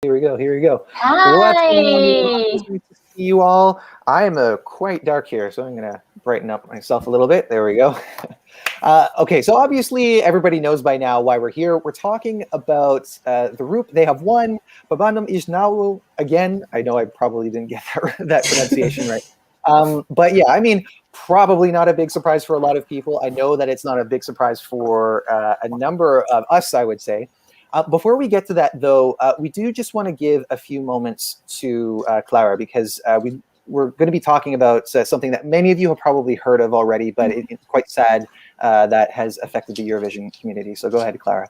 Here we go. What's going on, you all? Hi. It's nice to see you all. I'm quite dark here, so I'm going to brighten up myself a little bit. There we go. Okay, so obviously everybody knows by now why we're here. We're talking about the Roop. They have won. Pabandom is Naujo again. I know I probably didn't get that pronunciation right. But yeah, I mean, probably not a big surprise for a lot of people. I know that it's not a big surprise for a number of us, I would say. Before we get to that, though, we do just want to give a few moments to Clara, because we're going to be talking about something that many of you have probably heard of already, but it's quite sad that has affected the Eurovision community. So go ahead, Clara.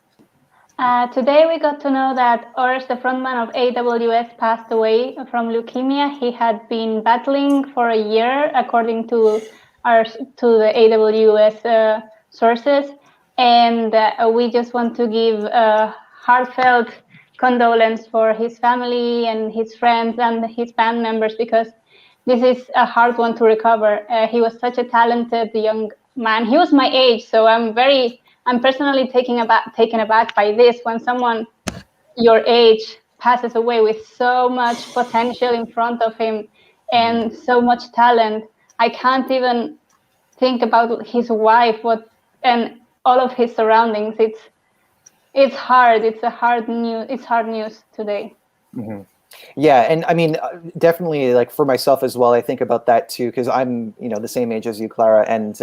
Today we got to know that Urs, the frontman of AWS, passed away from leukemia. He had been battling for a year, according to the AWS sources, and we just want to give heartfelt condolence for his family and his friends and his band members, because this is a hard one to recover. He was such a talented young man. He was my age, so I'm personally taken aback by this, when someone your age passes away with so much potential in front of him and so much talent. I can't even think about his wife and all of his surroundings. It's hard. It's hard news today. Mm-hmm. Yeah, and I mean, definitely, like for myself as well, I think about that too, because I'm, the same age as you, Clara, and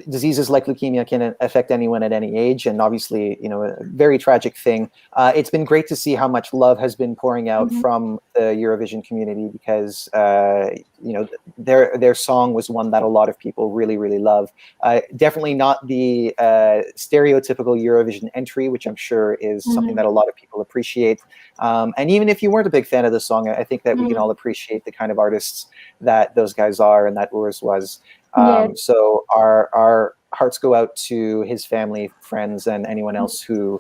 diseases like leukemia can affect anyone at any age, and obviously, a very tragic thing. It's been great to see how much love has been pouring out from the Eurovision community, because their song was one that a lot of people really, really love. Definitely not the stereotypical Eurovision entry, which I'm sure is something that a lot of people appreciate. And even if you weren't a big fan of the song, I think that we can all appreciate the kind of artists that those guys are and that Urs was. So our hearts go out to his family, friends, and anyone else who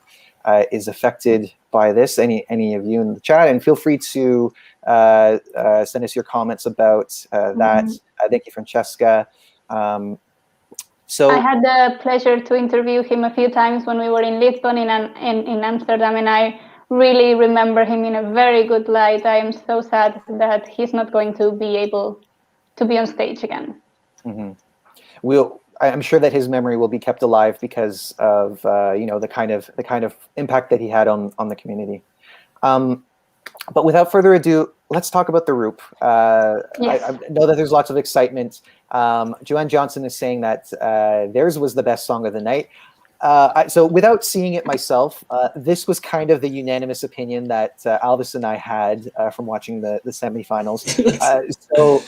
is affected by this. Any of you in the chat, and feel free to send us your comments about that. Thank you, Francesca. So I had the pleasure to interview him a few times when we were in Lisbon, in Amsterdam, and I really remember him in a very good light. I am so sad that he's not going to be able to be on stage again. I'm sure that his memory will be kept alive because of the kind of impact that he had on the community. But without further ado, let's talk about the Roop. Yes. I know that there's lots of excitement. Joanne Johnson is saying that theirs was the best song of the night. So without seeing it myself, this was kind of the unanimous opinion that Alvis and I had from watching the semifinals. So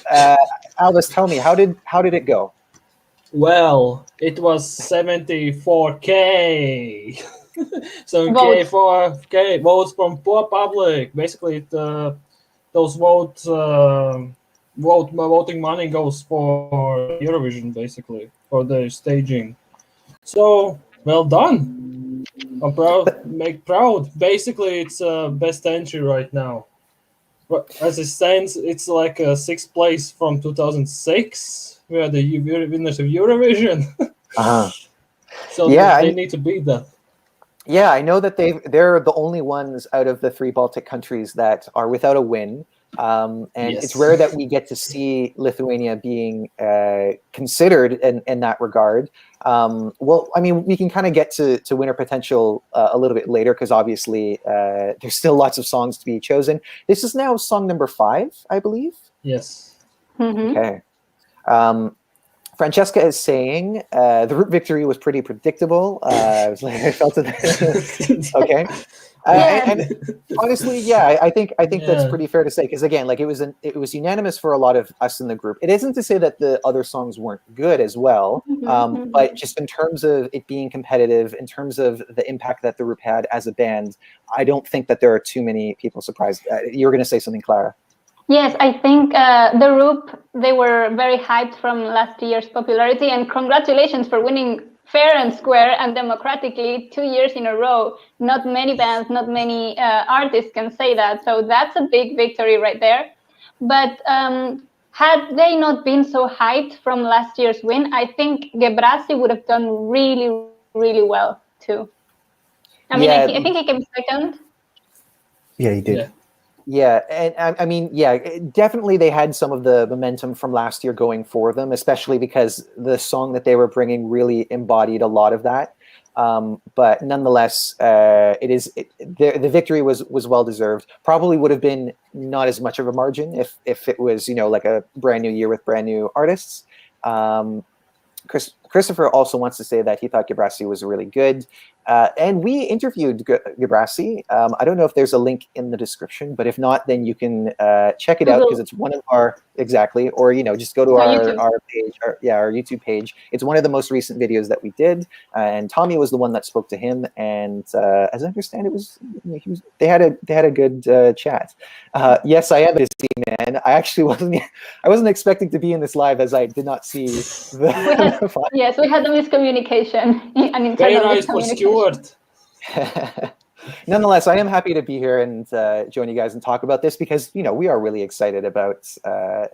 Alvis, tell me, how did it go? Well, it was 74K. 74K votes from poor public. Basically, those voting money goes for Eurovision, basically, for the staging. So, well done. I'm proud. Make proud. Basically, it's best entry right now. As it stands, it's like a 6th place from 2006. We are the winners of Eurovision. So yeah, they need to beat that. Yeah, I know that they're the only ones out of the 3 Baltic countries that are without a win. And it's rare that we get to see Lithuania being considered in that regard. Well, I mean, we can kind of get to winner potential a little bit later, because obviously there's still lots of songs to be chosen. This is now song number 5, I believe. Yes. Okay. Francesca is saying the Roop victory was pretty predictable. I felt it. Okay. And honestly, yeah, I think that's pretty fair to say, because again, like it was unanimous for a lot of us in the group. It isn't to say that the other songs weren't good as well, but just in terms of it being competitive, in terms of the impact that the Roop had as a band, I don't think that there are too many people surprised. You were going to say something, Clara? Yes, I think the Roop, they were very hyped from last year's popularity, and congratulations for winning fair and square and democratically 2 years in a row. Not many bands, not many artists can say that, so that's a big victory right there. But had they not been so hyped from last year's win, I think Gebrasy would have done really, really well too. I mean, I think he came second. Yeah, he did. Yeah. Yeah, and I mean, yeah, definitely they had some of the momentum from last year going for them, especially because the song that they were bringing really embodied a lot of that. But nonetheless, the victory was well deserved. Probably would have been not as much of a margin if it was, you know, like a brand new year with brand new artists. Christopher also wants to say that he thought Gebrasy was really good. And we interviewed Gebrasy. I don't know if there's a link in the description, but if not, then you can check it out because it's one of our or you know, just go to our page, our YouTube page. It's one of the most recent videos that we did, and Tommy was the one that spoke to him. And as I understand, they had a good chat. Yes, I am a Disney man. I actually wasn't expecting to be in this live as I did not see the. Yes, we had a miscommunication, an internal Very nice for miscommunication. Stuart. Nonetheless, I am happy to be here and join you guys and talk about this because, you know, we are really excited about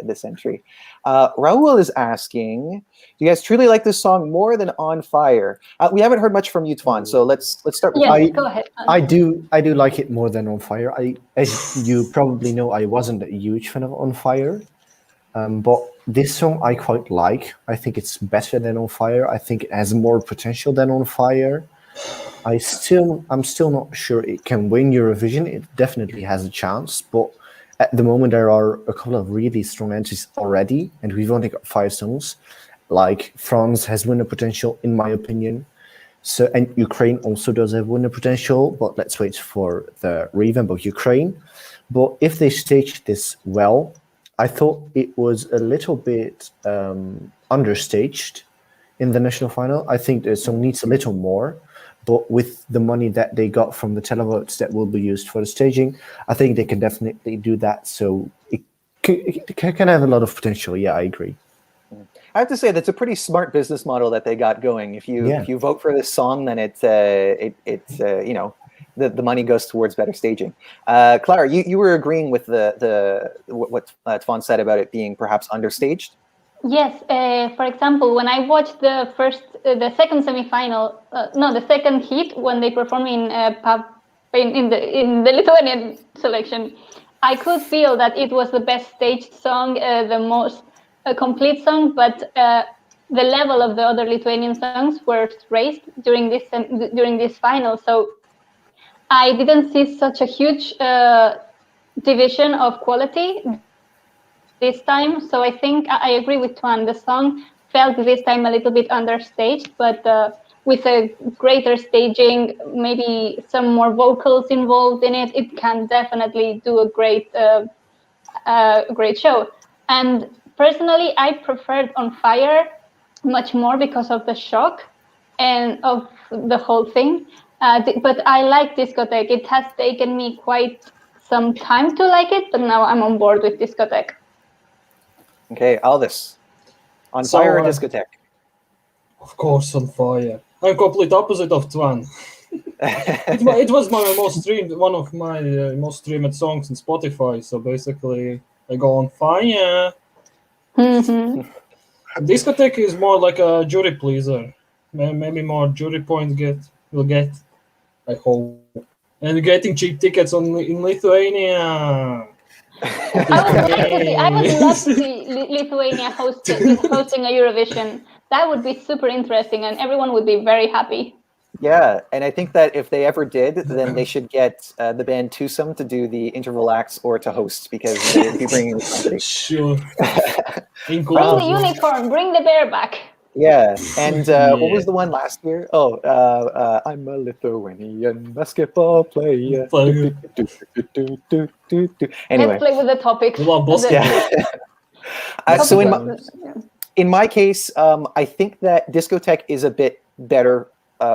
this entry. Raul is asking, do you guys truly like this song more than On Fire? We haven't heard much from you, Twan, so let's start with you. Go ahead. I do like it more than On Fire. As you probably know, I wasn't a huge fan of On Fire, but this song I quite like. I think it's better than On Fire. I think it has more potential than On Fire. I'm still not sure it can win Eurovision. It definitely has a chance, but at the moment there are a couple of really strong entries already, and we've only got 5 songs. Like France has winner potential, in my opinion. So, and Ukraine also does have winner potential, but let's wait for the revamp of Ukraine. But if they stage this well, I thought it was a little bit understaged in the national final. I think the song needs a little more. But with the money that they got from the televotes that will be used for the staging, I think they can definitely do that. So it can have a lot of potential. Yeah, I agree. I have to say that's a pretty smart business model that they got going. If you vote for this song, then it's you know, the money goes towards better staging. Clara, you were agreeing with what Twan said about it being perhaps understaged. Yes, for example, when I watched the second semifinal, the second heat when they performed in the Lithuanian selection, I could feel that it was the best staged song, the most complete song, but the level of the other Lithuanian songs were raised during this final. So I didn't see such a huge division of quality this time. So I think I agree with Twan. The song felt this time a little bit understaged, but with a greater staging, maybe some more vocals involved in it, it can definitely do a great show. And personally, I preferred On Fire much more because of the shock and of the whole thing. But I like Discotheque. It has taken me quite some time to like it, but now I'm on board with Discotheque. Okay, Alvis, On Fire or Discotheque? Of course, On Fire. I'm complete opposite of Twan. it was my most streamed, one of my most streamed songs on Spotify. So basically, I go On Fire. Mm-hmm. Discotheque is more like a jury pleaser. Maybe more jury points will get. I hope. And getting cheap tickets in Lithuania. I would love to see Lithuania hosting a Eurovision. That would be super interesting, and everyone would be very happy. Yeah, and I think that if they ever did, then they should get the band Twosome to do the interval acts or to host, because they would be bringing the company. Sure. Bring the unicorn, bring the bear back. Yeah, and what was the one last year? Oh, I'm a Lithuanian basketball player. Anyway. Let's play with the topics. So in my case, I think that Discotheque is a bit better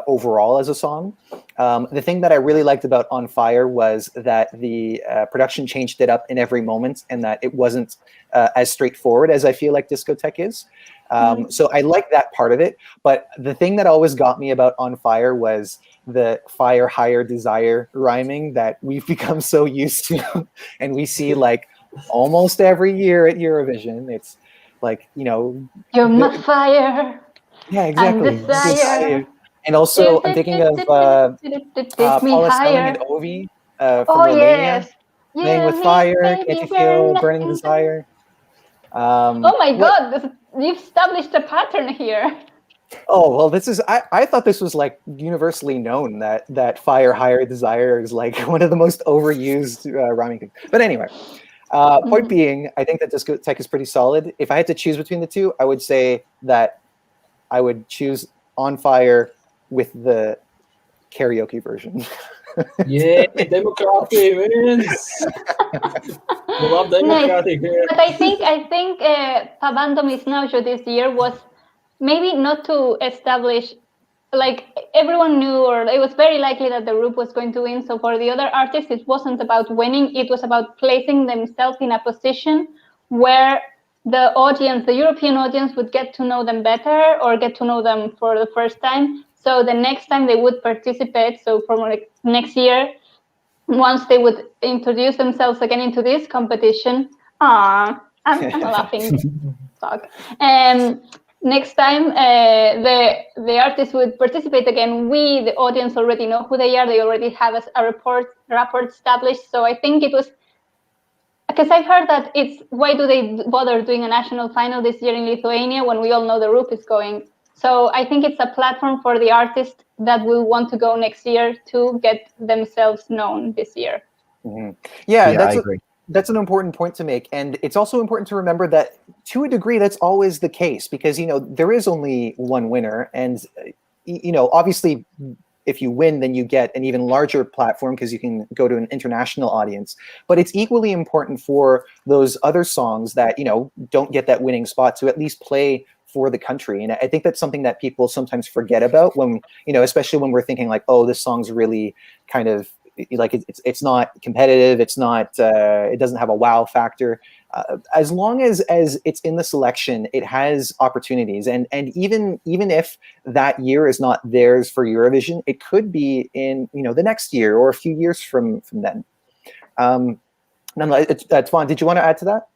overall as a song. The thing that I really liked about On Fire was that the production changed it up in every moment, and that it wasn't as straightforward as I feel like Discotheque is. So I like that part of it. But the thing that always got me about On Fire was the fire, higher, desire rhyming that we've become so used to. And we see like almost every year at Eurovision. It's like, you know. You're my fire. Yeah, exactly. And desire. And also, I'm thinking of Paula Stelling and Ovi. from Oh Romania. yes. Playing with fire, can't you feel burning desire? Oh my God, you've established a pattern here. Oh, well, this is, I thought this was like universally known that fire, higher desire is like one of the most overused rhyming things. But anyway, point being, I think that Discotheque is pretty solid. If I had to choose between the two, I would say that I would choose On Fire with the karaoke version. Yeah, democracy wins. We love democratic here. But I think Pabandom is Naujo this year was maybe not to establish, like everyone knew, or it was very likely that the Roop was going to win. So for the other artists, it wasn't about winning. It was about placing themselves in a position where the audience, the European audience, would get to know them better or get to know them for the first time. So the next time they would participate, so from like next year, once they would introduce themselves again into this competition, I'm laughing. Fuck. Next time, the artist would participate again. We, the audience, already know who they are. They already have a rapport established. So I think it was, because I've heard that it's, why do they bother doing a national final this year in Lithuania when we all know the Roop is going? So I think it's a platform for the artists that will want to go next year to get themselves known this year. Mm-hmm. Yeah, I agree. That's an important point to make. And it's also important to remember that to a degree, that's always the case because, there is only one winner. And, obviously, if you win, then you get an even larger platform because you can go to an international audience. But it's equally important for those other songs that, don't get that winning spot to at least play for the country. And I think that's something that people sometimes forget about when, especially when we're thinking like, oh, this song's really kind of like it's not competitive. It's not, it doesn't have a wow factor. As long as it's in the selection, it has opportunities. And even if that year is not theirs for Eurovision, it could be in, the next year or a few years from then. Twan, did you want to add to that?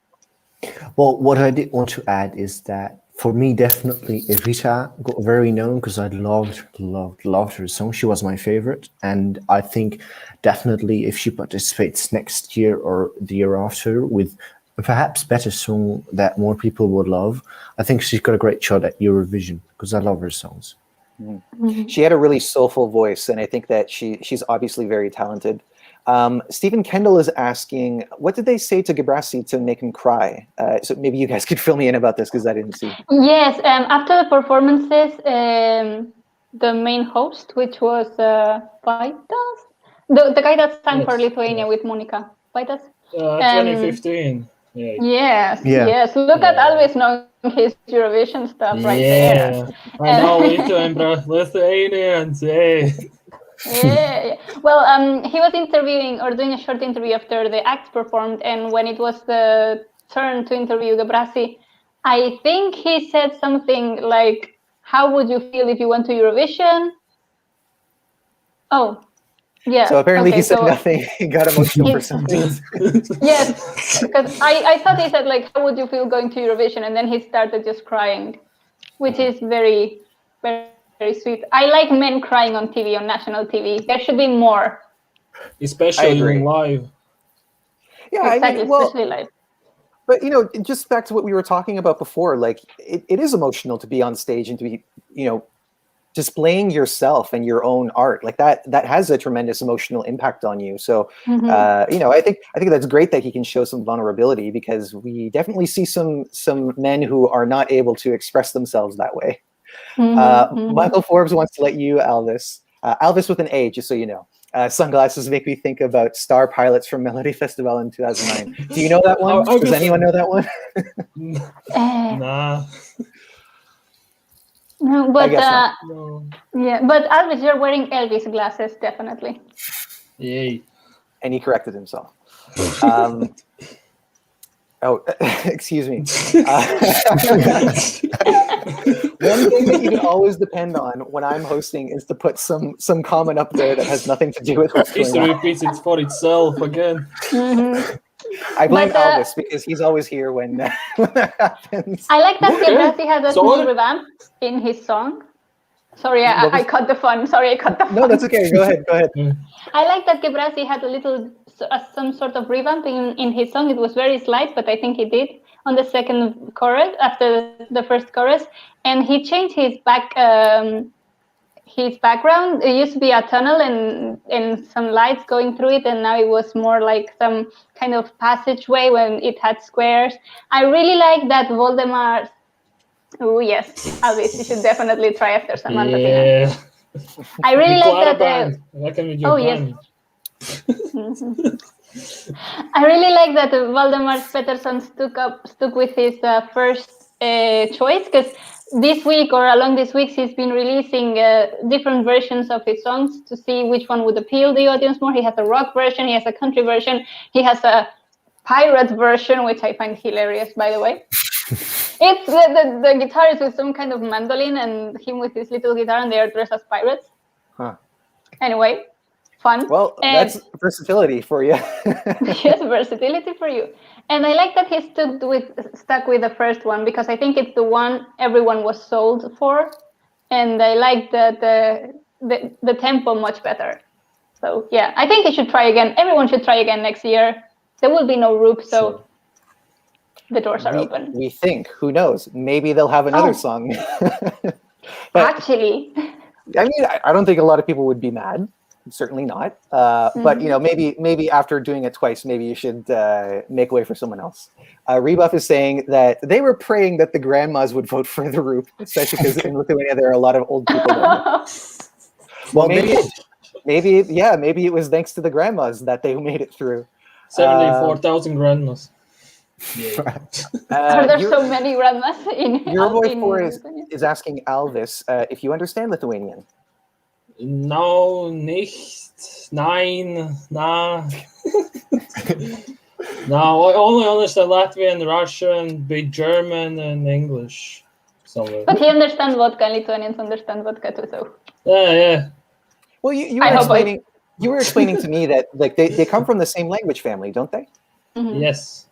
Well, what I did want to add is that for me, definitely Evita got very known because I loved her song. She was my favorite. And I think definitely if she participates next year or the year after with a perhaps better song that more people would love, I think she's got a great shot at Eurovision because I love her songs. Mm-hmm. She had a really soulful voice, and I think that she's obviously very talented. Stephen Kendall is asking, what did they say to Gebrasy to make him cry? So maybe you guys could fill me in about this because I didn't see. Yes, after the performances, the main host, which was Titas, the guy that sang for Lithuania with Monica. Titas? 2015. Yes. Look at Alvis knowing his Eurovision stuff right there. I know Lithuanians. Yeah. Well, he was interviewing or doing a short interview after the act performed, and when it was the turn to interview Gebrasy, I think he said something like, "How would you feel if you went to Eurovision?" Oh, yeah. So apparently he said nothing. He got emotional for something. Yes, because I thought he said like, "How would you feel going to Eurovision?" And then he started just crying, which is very, very, very sweet. I like men crying on TV, on national TV. There should be more. Especially live. Yeah, exactly, especially live. But, just back to what we were talking about before, like it is emotional to be on stage and to be, displaying yourself and your own art like that has a tremendous emotional impact on you. So, I think that's great that he can show some vulnerability because we definitely see some men who are not able to express themselves that way. Michael Forbes wants to let you, Alvis with an A, just so you know. Sunglasses make me think about Star Pilots from Melody Festival in 2009. Do you know that one? Does anyone know that one? Nah. No, but No. yeah, but Alvis, you're wearing Elvis glasses, definitely. Yay. And he corrected himself. Excuse me. One thing that you can always depend on when I'm hosting is to put some comment up there that has nothing to do with what's going on. History repeats it for itself again. I blame Alvis because he's always here when that happens. I like that Gebrasy has a small revamp in his song. Sorry, I cut the fun. Sorry, I cut the fun. No, that's okay. Go ahead. I like that Gebrasy had a little, some sort of revamp in his song. It was very slight, but I think he did on the second chorus after the first chorus, and he changed his background. It used to be a tunnel and some lights going through it, and now it was more like some kind of passageway when it had squares. I really like that Voldemars. Oh yes, Alvis, you should definitely try after Samantha. Yeah. I really like that. Yes. I really like that Voldemars Petersons stuck with his first choice, because this week or along these weeks he's been releasing different versions of his songs to see which one would appeal the audience more. He has a rock version, he has a country version, he has a pirate version, which I find hilarious, by the way. It's the guitar is with some kind of mandolin and him with his little guitar, and they are dressed as pirates. Huh. Anyway, fun. Well, that's versatility for you. Yes, versatility for you. And I like that he stuck with the first one, because I think it's the one everyone was sold for, and I like the tempo much better. So yeah, I think he should try again. Everyone should try again next year. There will be no Roop, so Sure. The doors are open. We think. Who knows? Maybe they'll have another song. But, actually, I mean, I don't think a lot of people would be mad. Certainly not. But maybe after doing it twice, maybe you should make way for someone else. Rebuff is saying that they were praying that the grandmas would vote for the Roop, especially because in Lithuania there are a lot of old people. Well, maybe it was thanks to the grandmas that they made it through. 74,000 grandmas. are there so many grandmas in Eurovoxx is asking Alvis if you understand Lithuanian. No, nicht, nein, na. No, I only understand Latvian, Russian, bit German, and English. Somewhere. But he understands vodka, and Lithuanians understand vodka too, so. Yeah. Well, you were explaining to me that like they come from the same language family, don't they? Mm-hmm. Yes.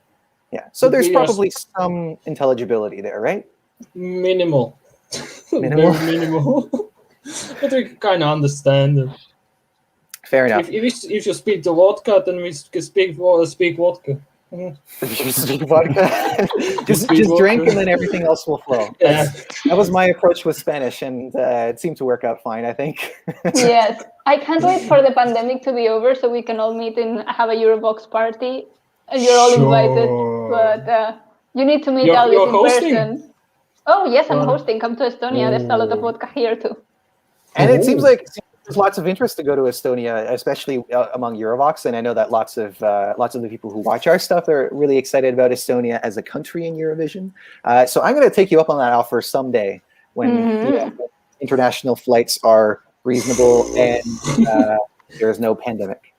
Yeah. So there's probably some intelligibility there, right? Minimal. Minimal? Very minimal. But we kind of understand it. Fair enough. If you speak the vodka, then we can speak vodka. You speak vodka. just drink, and then everything else will flow. Yeah. That was my approach with Spanish, and it seemed to work out fine, I think. Yes, I can't wait for the pandemic to be over so we can all meet and have a Eurovoxx party. You're all invited, but you need to meet Alvis in person. Oh yes, I'm hosting. Come to Estonia. There's a lot of vodka here too. And it seems like there's lots of interest to go to Estonia, especially among Eurovoxx. And I know that lots of the people who watch our stuff are really excited about Estonia as a country in Eurovision. So I'm going to take you up on that offer someday when international flights are reasonable and there's no pandemic.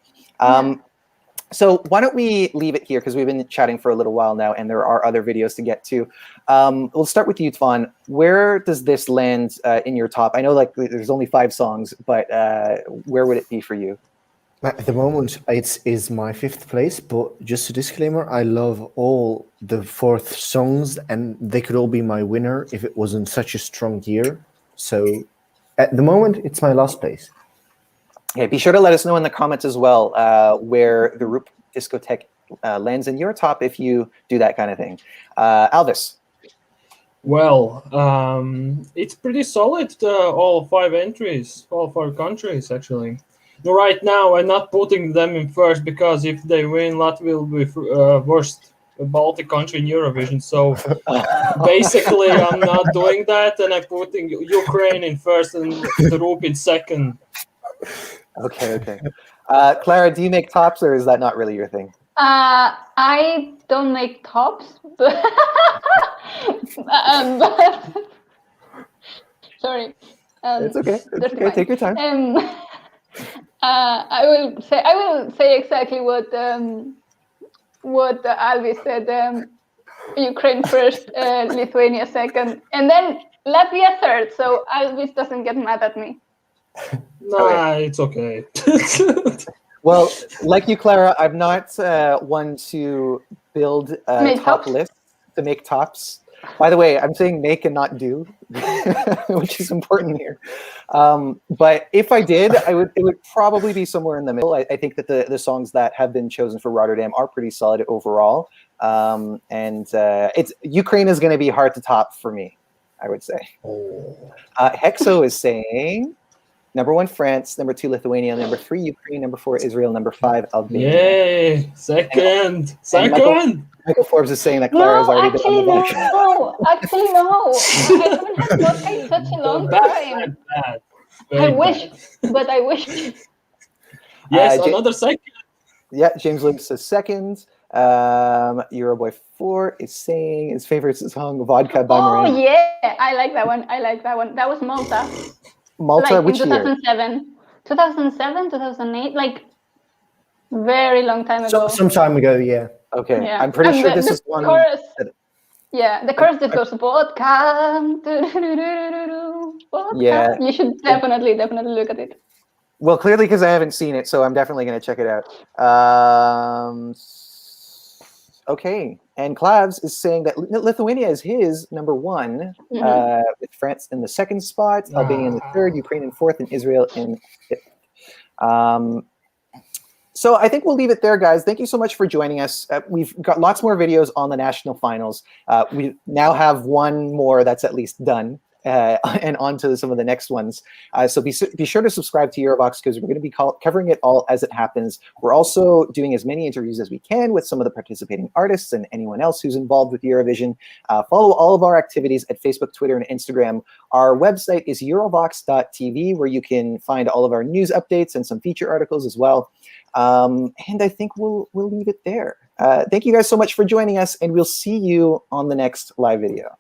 So why don't we leave it here, because we've been chatting for a little while now and there are other videos to get to. We'll start with you, Tvan. Where does this land in your top? I know like there's only 5 songs, but where would it be for you? At the moment, it is my 5th place, but just a disclaimer, I love all the 4th songs and they could all be my winner if it wasn't such a strong year. So at the moment, it's my last place. Okay, be sure to let us know in the comments as well where the Roop Discotheque lands in your top if you do that kind of thing. Alvis. Well, it's pretty solid, all 5 entries, all 5 countries, actually. Right now, I'm not putting them in first because if they win, Latvia will be worst Baltic country in Eurovision. So basically, I'm not doing that, and I'm putting Ukraine in first and the Roop in second. Okay. Clara, do you make tops, or is that not really your thing? I don't make tops, but sorry. It's okay. Take your time. I will say exactly what Alvis said. Ukraine first, Lithuania second, and then Latvia third. So Alvis doesn't get mad at me. Nah, it's okay. Well, like you, Clara, I'm not one to build a top list to make tops. By the way, I'm saying make and not do, which is important here. But if I did, it would probably be somewhere in the middle. I think that the songs that have been chosen for Rotterdam are pretty solid overall. It's Ukraine is going to be hard to top for me, I would say. Hexo is saying number 1 France, number 2 Lithuania, number 3 Ukraine, number 4 Israel, number 5 Albania. Yay! Second. Michael Forbes is saying that Clara has already been on the podcast. No, actually no. I haven't had vodka in such a long time. I wish, but I wish. Yes, another second. Yeah, James Lucas says second. Euroboy 4 is saying his favorite song, Vodka by Miranda. Oh yeah, I like that one. That was Malta. Malta, like which in year? 2007, 2008, like very long time ago. Some time ago, yeah. Okay, Yeah. I'm pretty And sure this is one. Chorus, the chorus that goes vodka. Yeah. You should definitely look at it. Well, clearly because I haven't seen it, so I'm definitely going to check it out. Okay, and Clavs is saying that Lithuania is his number 1, with France in the 2nd spot, Albania in the 3rd, Ukraine in 4th, and Israel in 5th. So I think we'll leave it there, guys. Thank you so much for joining us. We've got lots more videos on the national finals. We now have one more that's at least done. And on to some of the next ones. So be sure to subscribe to Eurovoxx because we're going to be covering it all as it happens. We're also doing as many interviews as we can with some of the participating artists and anyone else who's involved with Eurovision. Follow all of our activities at Facebook, Twitter, and Instagram. Our website is eurovoxx.tv, where you can find all of our news updates and some feature articles as well. And I think we'll leave it there. Thank you guys so much for joining us, and we'll see you on the next live video.